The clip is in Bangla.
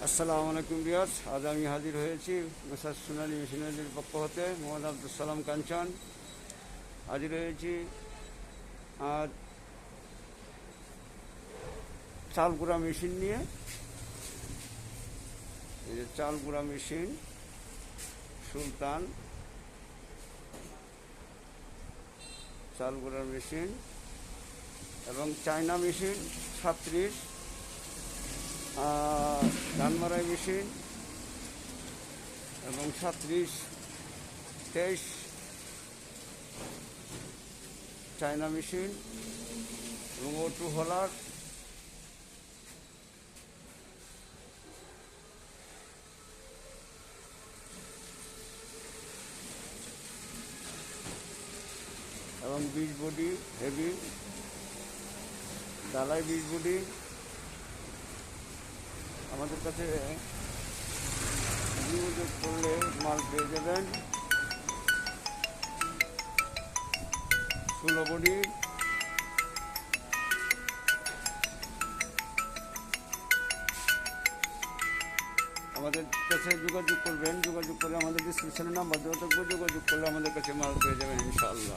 আসসালামু আলাইকুম ভিউয়ার্স, আজ আমি হাজির হয়েছি মেসার্স সোনালী মেশিনারির পক্ষ হতে। মোহাম্মদ আব্দুল সালাম কাঞ্চন হাজির হয়েছি আর চাল গুঁড়া মেশিন নিয়ে। এই যে চাল গুঁড়া মেশিন সুলতান চাল গুঁড়ার মেশিন এবং চায়না মেশিন 36, ধান মারাই মেশিন এবং 37, 23 চায়না মেশিন এবং O2 হোলার এবং বীজ বডি হেভি ডালাই বীজ বডি। আমাদের কাছে যোগাযোগ করলে মাল পেয়ে যাবেন। 16 বডি আমাদের কাছে যোগাযোগ করবেন। যোগাযোগ করে আমাদের ডিসক্রিপশনে নাম্বার দেওয়া থাকবে, যোগাযোগ করলে আমাদের কাছে মাল পেয়ে যাবেন ইনশাআল্লাহ।